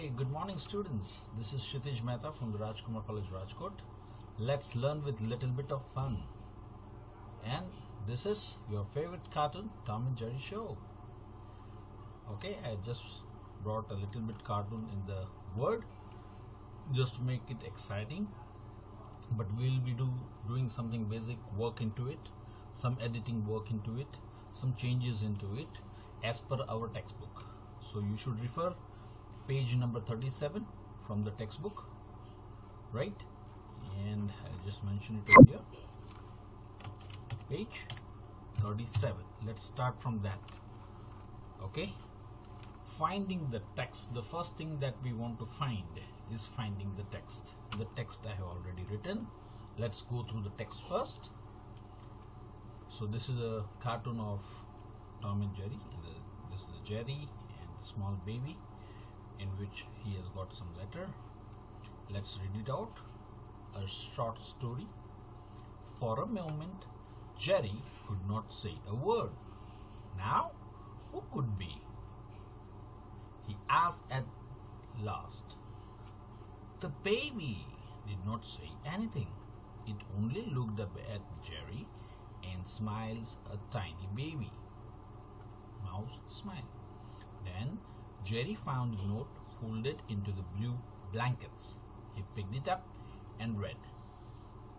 Okay, good morning students. This is Kshitij Mehta from the Rajkumar College, Rajkot. Let's learn with little bit of fun. And this is your favorite cartoon, Tom and Jerry show. Okay, I just brought a little bit cartoon in the word just to make it exciting. But we'll be doing something basic work into it, some editing work into it, some changes into it as per our textbook. So you should refer page number 37 from the textbook, right? And I just mentioned it earlier, page 37. Let's start from that. Okay, finding the text. The first thing that we want to find is finding the text. The text I have already written. Let's go through the text first. So this is a cartoon of Tom and Jerry. This is Jerry and the small baby, in which he has got some letter. Let's read it out. A short story. For a moment, Jerry could not say a word. Now, who could be? He asked at last. The baby did not say anything. It only looked up at Jerry and smiles, a tiny baby. Mouse smile. Then Jerry found the note folded into the blue blankets. He picked it up and read,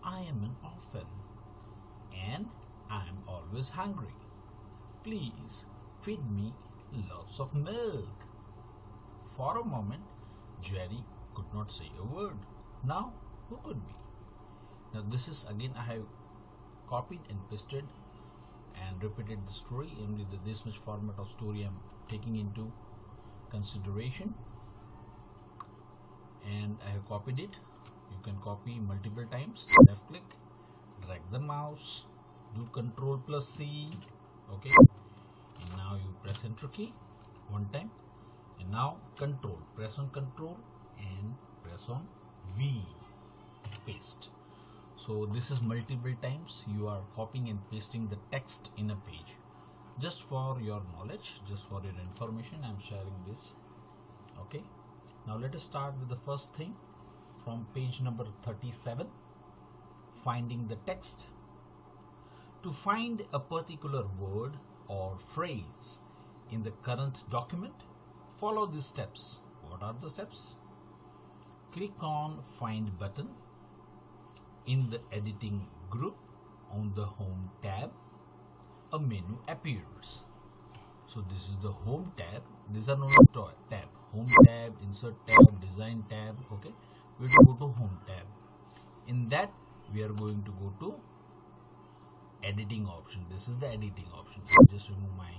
I am an orphan and I am always hungry. Please feed me lots of milk. For a moment, Jerry could not say a word. Now, who could be? Now this is again, I have copied and pasted and repeated the story. Only this much format of story I am taking into consideration, and I have copied it. You can copy multiple times. Left click, drag the mouse, do Ctrl+C. Okay, and now you press enter key one time, and now control, press on control and press on V, paste. So this is multiple times you are copying and pasting the text in a page. Just for your knowledge, just for your information, I am sharing this. Okay, now let us start with the first thing from page number 37, finding the text. To find a particular word or phrase in the current document, follow these steps. What are the steps? Click on Find button. In the editing group, on the Home tab, a menu appears. So this is the Home tab. These are known as tab. Home tab, Insert tab, Design tab. Okay, we will go to Home tab. In that, we are going to go to Editing option. This is the editing option. So I'll just remove my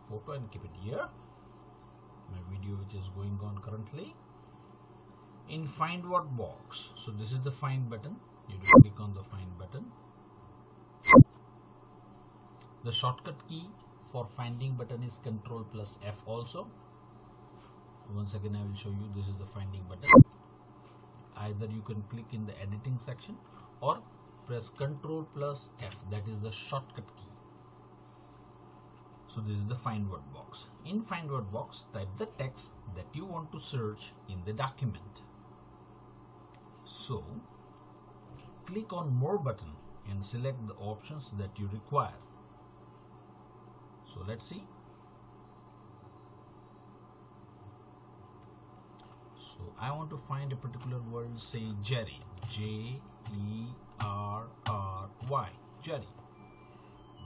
photo and keep it here. My video which is going on currently. In Find What box, so this is the Find button. You click on the Find button. The shortcut key for finding button is Ctrl+F also. Once again I will show you, this is the finding button. Either you can click in the editing section or press Ctrl+F, that is the shortcut key. So this is the Find Word box. In Find Word box, type the text that you want to search in the document. So, click on More button and select the options that you require. So let's see. So I want to find a particular word, say Jerry, Jerry, Jerry.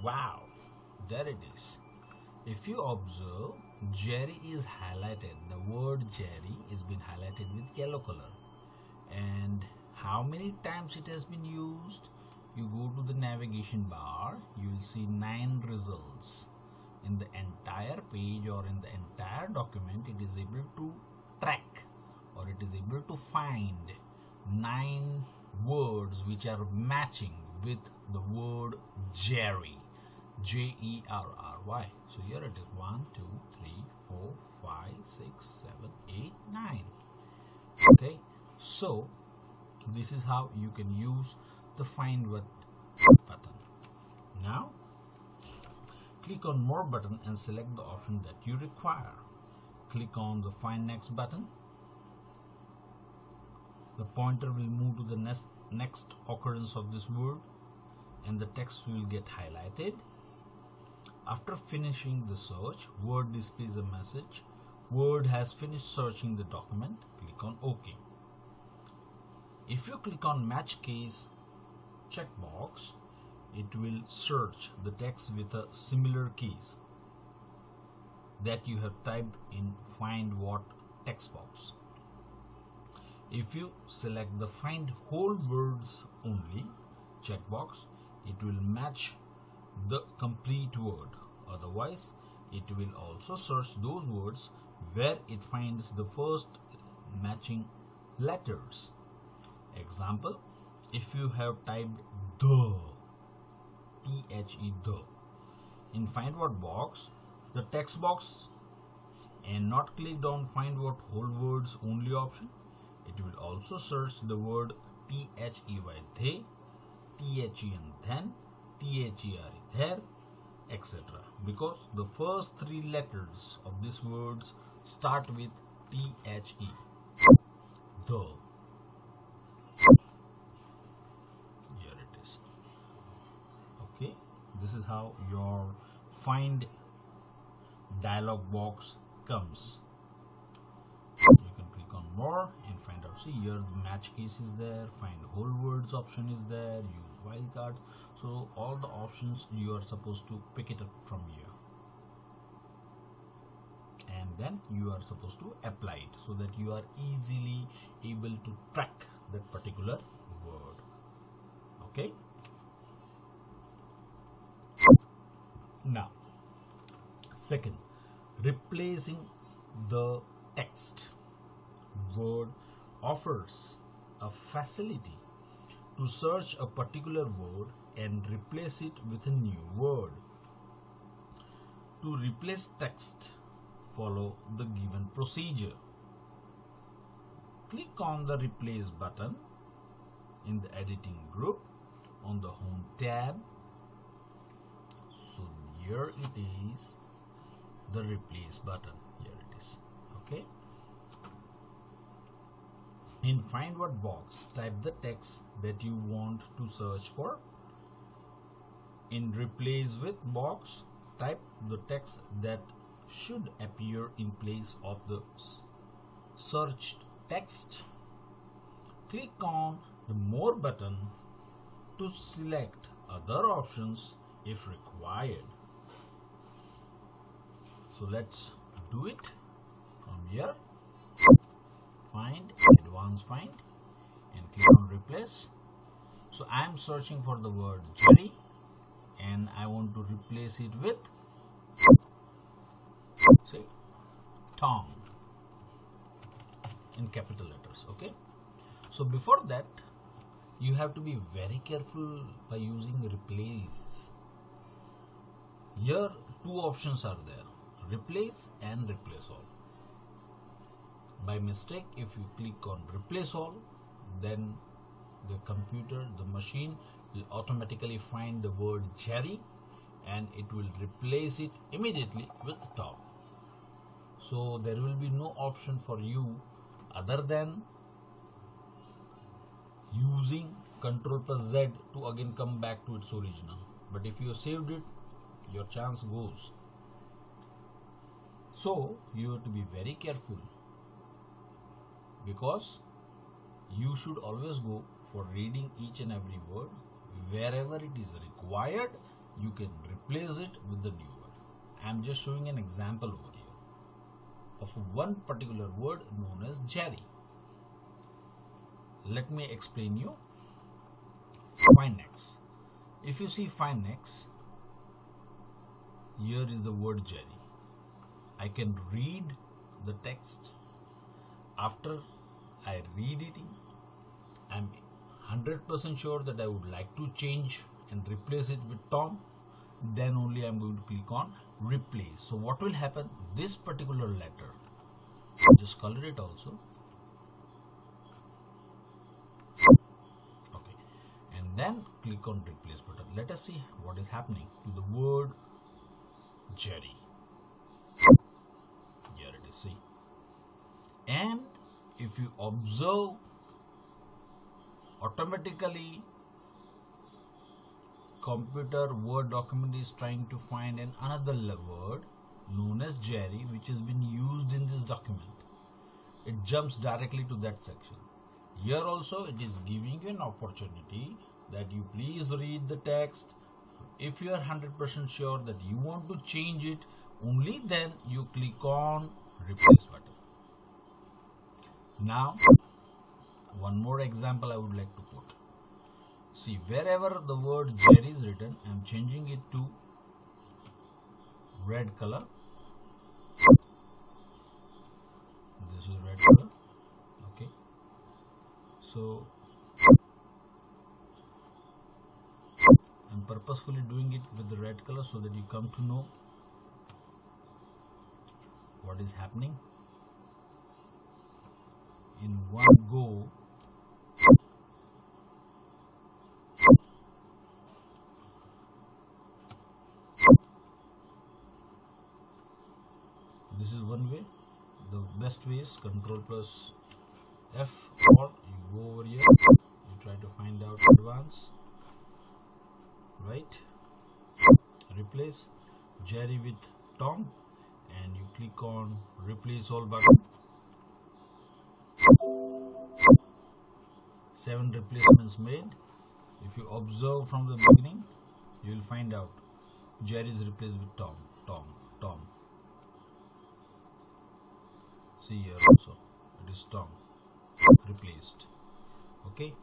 Wow, there it is. If you observe, Jerry is highlighted. The word Jerry is been highlighted with yellow color. And how many times it has been used? You go to the navigation bar, you will see 9 results. In the entire page or in the entire document, it is able to track or it is able to find 9 words which are matching with the word Jerry, Jerry. So here it is 1, 2, 3, 4, 5, 6, 7, 8, 9. Okay, so this is how you can use the Find What button. Now click on More button and select the option that you require. click on the Find Next button. The pointer will move to the next occurrence of this word and the text will get highlighted. After finishing the search, Word displays a message. Word has finished searching the document. Click on OK. If you click on Match Case checkbox, it will search the text with a similar keys that you have typed in Find What text box. If you select the Find Whole Words Only checkbox, it will match the complete word. Otherwise, it will also search those words where it finds the first matching letters. Example, if you have typed the, T-H-E, the, in Find What box, the text box, and not clicked on Find What Whole Words Only option, it will also search the word T-H-E-Y, they, T-H-E-N, then, T-H-E-R-E, there, etc. Because the first three letters of these words start with T-H-E, the. Here it is. Okay, this is how your Find dialog box comes. You can click on More and find out. See, here the match case is there, Find Whole Words option is there, use wildcards. So all the options you are supposed to pick it up from here, and then you are supposed to apply it so that you are easily able to track that particular word. Okay. Now, second, replacing the text. Word offers a facility to search a particular word and replace it with a new word. To replace text, follow the given procedure. Click on the Replace button in the editing group on the Home tab. So here it is, the Replace button. Here it is. Okay. In Find What box, type the text that you want to search for. In Replace With box, type the text that should appear in place of the searched text. Click on the More button to select other options if required. So let's do it from here. Find, Advanced Find, and click on Replace. So I am searching for the word Jerry and I want to replace it with, say, Tom in capital letters. Okay. So before that, you have to be very careful by using Replace. Here two options are there, Replace and Replace All. By mistake, if you click on Replace All, then the computer, the machine will automatically find the word Jerry and it will replace it immediately with Tom. So there will be no option for you other than using Ctrl+Z to again come back to its original. But if you saved it, your chance goes. So you have to be very careful, because you should always go for reading each and every word. Wherever it is required, you can replace it with the new word. I am just showing an example over here of one particular word known as Jerry. Let me explain you. Find Next. If you see Find Next, here is the word Jerry. I can read the text. After I read it, I'm 100% sure that I would like to change and replace it with Tom. Then only I'm going to click on Replace. So what will happen? This particular letter, just color it also. Okay, and then click on Replace button. Let us see what is happening to the word Jerry. Here it is. See. And if you observe, automatically computer Word document is trying to find another word known as Jerry, which has been used in this document. It jumps directly to that section. Here also it is giving you an opportunity that you please read the text. If you are 100% sure that you want to change it, only then you click on replace button. Now one more example I would like to put. See, wherever the word Jerry is written, I am changing it to red color. This is red color. Okay. So I'm purposefully doing it with the red color so that you come to know what is happening. In one go, this is one way. The best way is Control plus F, or you go over here, you try to find out advance, right? Replace Jerry with Tom, and you click on replace all button. 7 replacements made. If you observe from the beginning, you will find out Jerry is replaced with Tom. See here also, it is Tom replaced. Okay,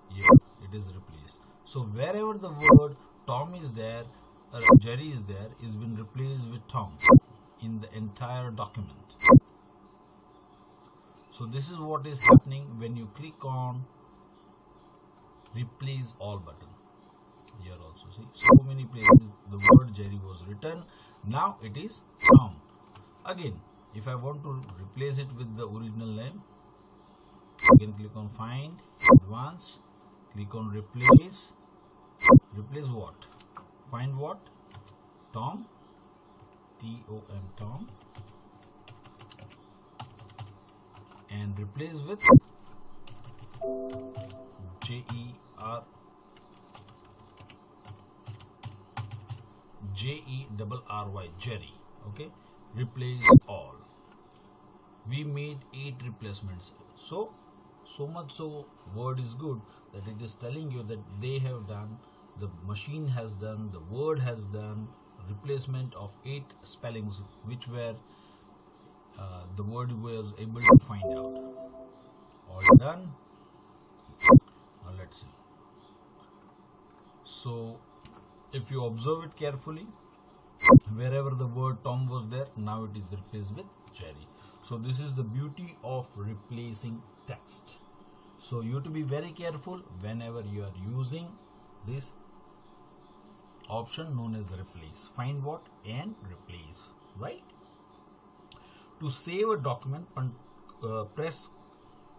here it is replaced. So wherever the word Tom is there, Jerry is there, is been replaced with Tom in the entire document. So this is what is happening when you click on replace all button. Here also, see, so many places the word Jerry was written, now it is Tom. Again, if I want to replace it with the original name, again click on find, advance, click on replace. Replace what? Find what? Tom, T-O-M, Tom, and replace with J-E-R-R-Y, Jerry. Okay, replace all. We made 8 replacements. So much so word is good that it is telling you that they have done, the machine has done, the word has done replacement of 8 spellings which were the word was able to find out. All done. Now let's see. So if you observe it carefully, wherever the word Tom was there, now it is replaced with Jerry. So this is the beauty of replacing text. So you have to be very careful whenever you are using this option known as replace. Find what and replace, right? To save a document, press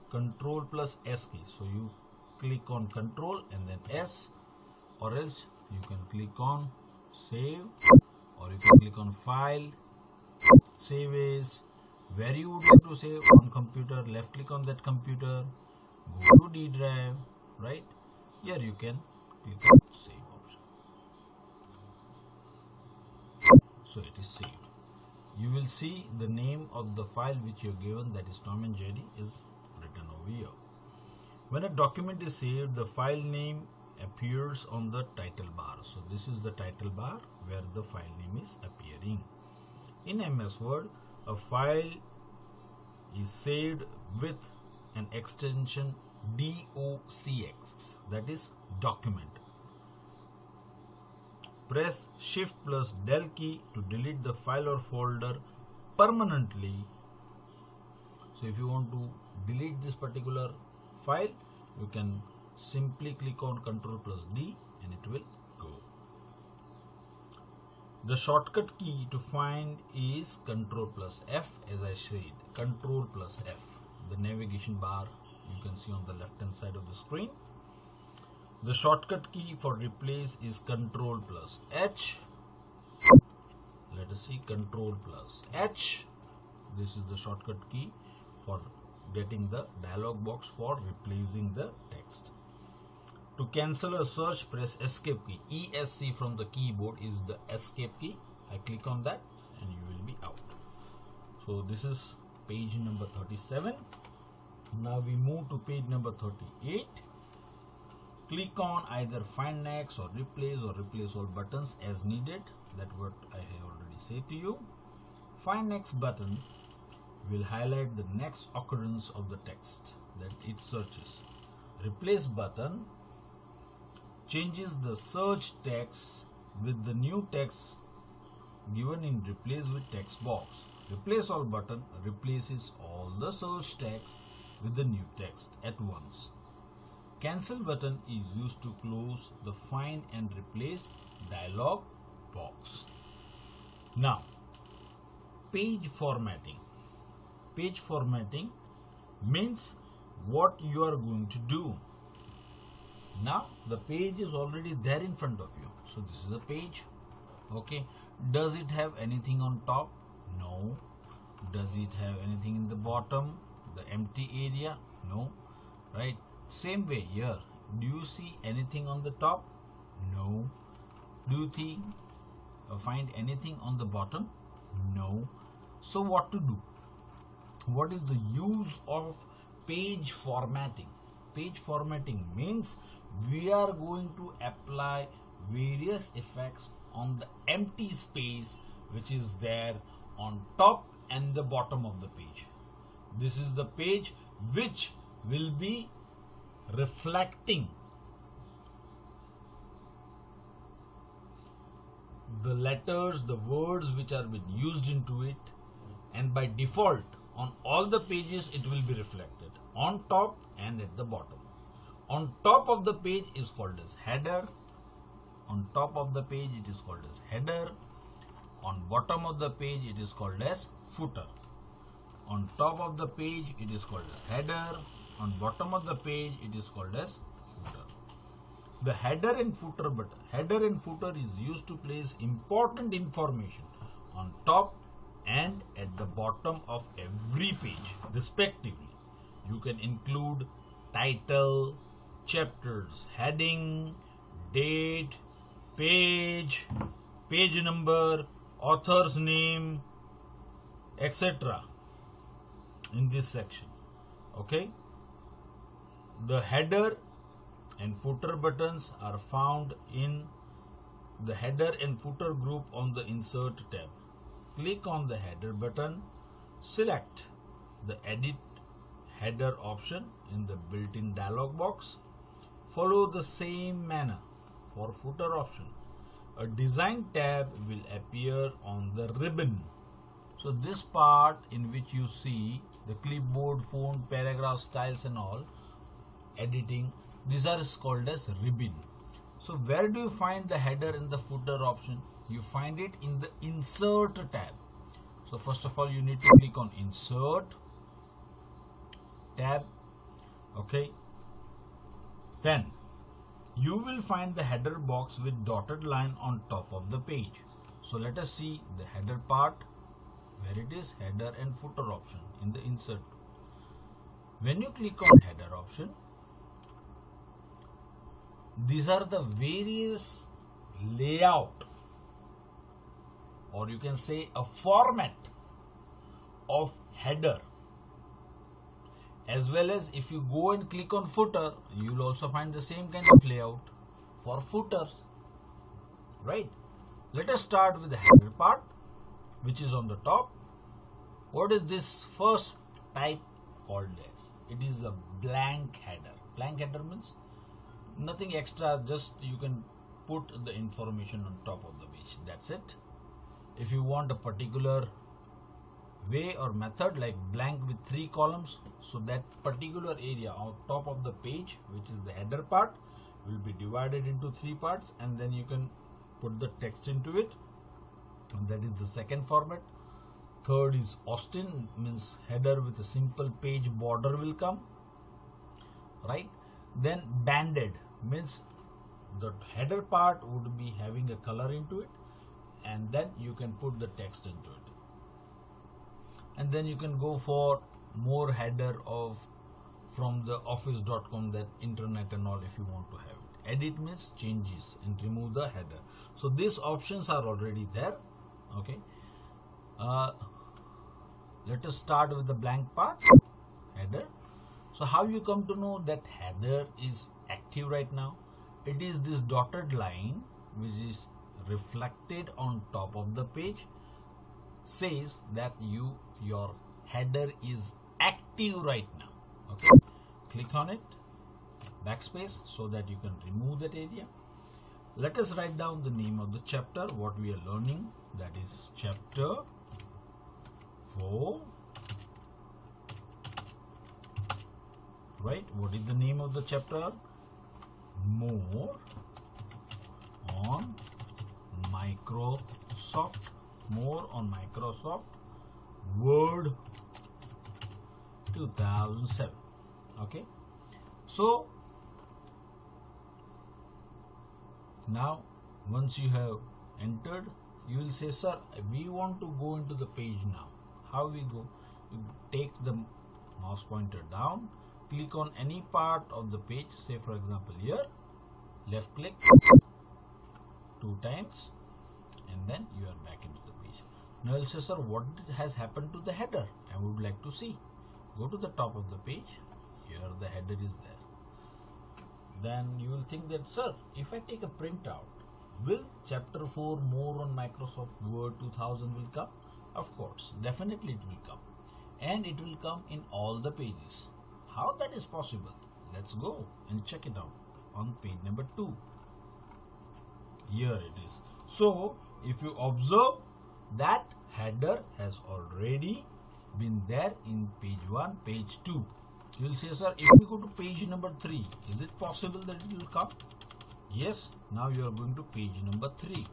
Control plus S key. So you click on Control and then S, or else you can click on save, or you can click on file, save as, where you would like to save on computer, left click on that computer, go to D drive, right? Here you can click on save option. So it is saved. You will see the name of the file which you have given, that is Tom and Jerry, is written over here. When a document is saved, the file name appears on the title bar. So this is the title bar where the file name is appearing. In MS Word, a file is saved with an extension DOCX, that is document. Press Shift plus Del key to delete the file or folder permanently. So if you want to delete this particular file, you can simply click on Ctrl plus D and it will go. The shortcut key to find is Ctrl plus F, as I said, Ctrl plus F. The navigation bar you can see on the left hand side of the screen. The shortcut key for replace is Ctrl plus H. Let us see, Ctrl plus H. This is the shortcut key for getting the dialog box for replacing the text. To cancel a search, press escape key. ESC from the keyboard is the escape key. I click on that and you will be out. So this is page number 37. Now we move to page number 38. Click on either find next or replace all buttons as needed. That's what I have already said to you. Find next button will highlight the next occurrence of the text that it searches. Replace button changes the search text with the new text given in replace with text box. Replace all button replaces all the search text with the new text at once. Cancel button is used to close the find and replace dialog box. Now, page formatting. Page formatting means what you are going to do. Now the page is already there in front of you. So this is a page. Okay. Does it have anything on top? No. Does it have anything in the bottom? The empty area? No. Right. Same way here. Do you see anything on the top? No. Do you think find anything on the bottom? No. So what to do? What is the use of page formatting? Page formatting means we are going to apply various effects on the empty space which is there on top and the bottom of the page. This is the page which will be reflecting the letters, the words which are been used into it, and by default on all the pages it will be reflected on top and at the bottom. On top of the page is called as header. On top of the page it is called as header. On bottom of the page it is called as footer. On top of the page it is called as header. On bottom of the page it is called as footer. The header and footer button. Header and footer is used to place important information on top and at the bottom of every page respectively. You can include title, chapters, heading, date, page, page number, author's name, etc. in this section. Okay. The header and footer buttons are found in the header and footer group on the insert tab. Click on the header button, select the edit header option in the built-in dialog box. Follow the same manner for footer option. A design tab will appear on the ribbon. So this part in which you see the clipboard, font, paragraph, styles and all editing, these are called as ribbon. So where do you find the header and the footer option? You find it in the insert tab. So first of all you need to click on insert tab. Okay. Then you will find the header box with dotted line on top of the page. So let us see the header part where it is header and footer option in the insert. When you click on header option, these are the various layout, or you can say a format of header, as well as if you go and click on footer, you will also find the same kind of layout for footers, right? Let us start with the header part, which is on the top. What is this first type called as? It is a blank header. Blank header means nothing extra, just you can put the information on top of the page. That's it. If you want a particular way or method like blank with 3 columns, so that particular area on top of the page, which is the header part, will be divided into 3 parts, and then you can put the text into it. And that is the second format. Third is Austin, means header with a simple page border will come, right? Then banded means the header part would be having a color into it, and then you can put the text into it. And then you can go for more header of from the office.com, that internet and all, if you want to have it. Edit means changes and remove the header. So these options are already there. Okay, let us start with the blank part, header. So how you come to know that header is active right now? It is this dotted line which is reflected on top of the page, says that your header is active right now. Okay, click on it, backspace, so that you can remove that area. Let us write down the name of the chapter, what we are learning, that is chapter 4. Right, what is the name of the chapter? More on Microsoft, more on Microsoft Word 2007. Okay, so now once you have entered, you will say, sir, we want to go into the page now. How we go? You take the mouse pointer down, click on any part of the page, say for example here, left click 2 times, and then you are back into the page. Now you will say, sir, what has happened to the header? I would like to see. Go to the top of the page, here the header is there. Then you will think that, sir, if I take a printout, will chapter 4 more on Microsoft Word 2000 will come? Of course, definitely it will come, and it will come in all the pages. How that is possible? Let's go and check it out on page number 2. Here it is. So if you observe, that header has already been there in page 1, page 2. You will say, sir, if we go to page number 3, is it possible that it will come? Yes. Now you are going to page number 3.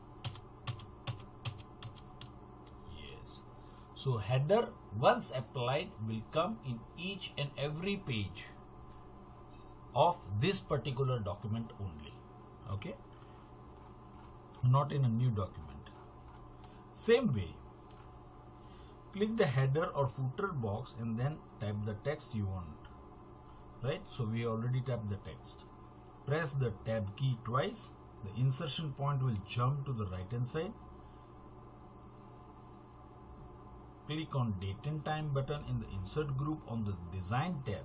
Yes. So header once applied will come in each and every page of this particular document only. Okay, not in a new document. Same way, click the header or footer box and then type the text you want. Right, so we already tapped the text. Press the tab key twice. The insertion point will jump to the right hand side. Click on date and time button in the insert group on the design tab.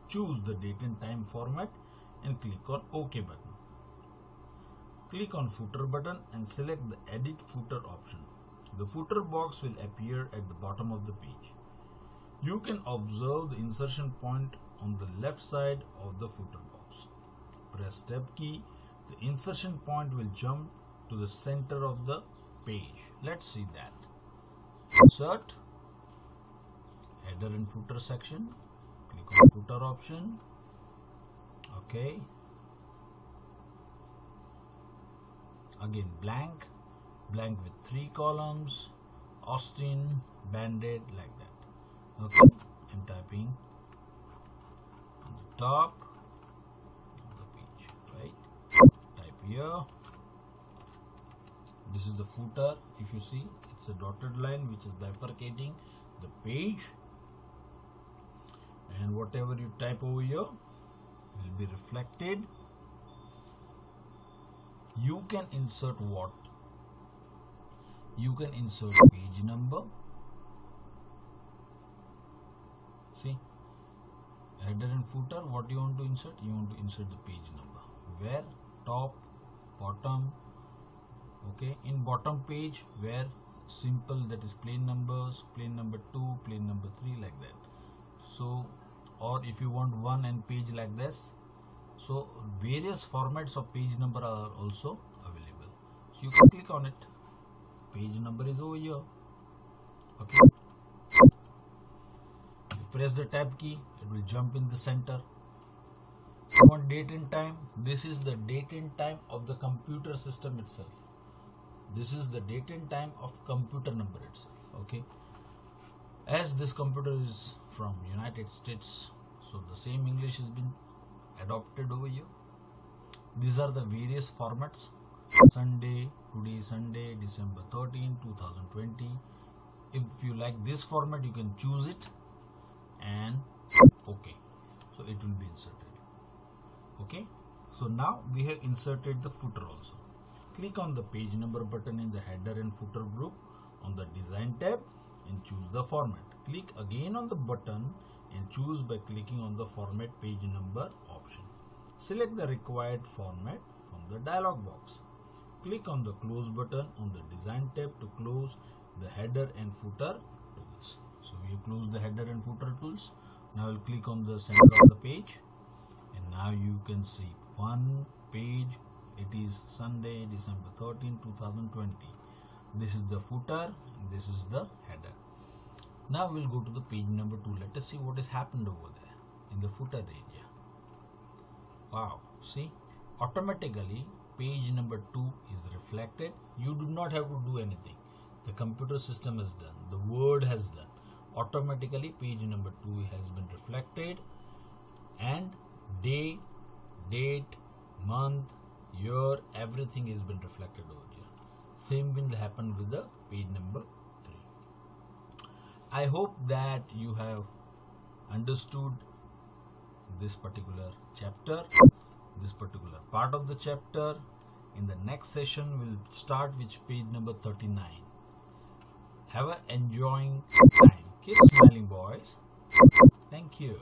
Choose the date and time format and click on OK button. Click on footer button and select the edit footer option. The footer box will appear at the bottom of the page. You can observe the insertion point on the left side of the footer box. Press tab key. The insertion point will jump to the center of the page. Let's see that. Insert, header and footer section. Click on footer option. Okay. Again blank with 3 columns, Austin, Band-Aid, like that. Okay, I'm typing on the top of the page, right? Type here. This is the footer. If you see, it's a dotted line which is bifurcating the page, and whatever you type over here will be reflected. You can insert what? You can insert page number. See, header and footer, what you want to insert? You want to insert the page number. Where? Top, bottom. Okay, in bottom page, where simple, that is plain numbers, plain number 2, plain number 3, like that. So, or if you want one and page like this, so various formats of page number are also available. So you can click on it. Page number is over here. Okay. You press the tab key, it will jump in the center. You want date and time. This is the date and time of the computer system itself. This is the date and time of computer number itself. Okay. As this computer is from United States, so the same English has been adopted over here. These are the various formats. Sunday, today is Sunday, December 13, 2020. If you like this format, you can choose it. and OK. So it will be inserted. Okay. So now we have inserted the footer also. Click on the page number button in the header and footer group on the design tab and choose the format. Click again on the button and choose by clicking on the format page number option. Select the required format from the dialog box. Click on the close button on the design tab to close the header and footer tools. So we have closed the header and footer tools. Now we'll click on the center of the page, and now you can see one page. It is Sunday, December 13, 2020. This is the footer, this is the header. Now we'll go to the page number 2. Let us see what has happened over there in the footer area. Wow, see, automatically page number 2 is reflected. You do not have to do anything. The computer system has done, the word has done. Automatically page number 2 has been reflected, and day, date, month, year, everything has been reflected over here. Same will happen with the page number 3. I hope that you have understood this particular chapter, this particular part of the chapter. In the next session we'll start with page number 39. Have an enjoying time. Keep smiling, boys. Thank you.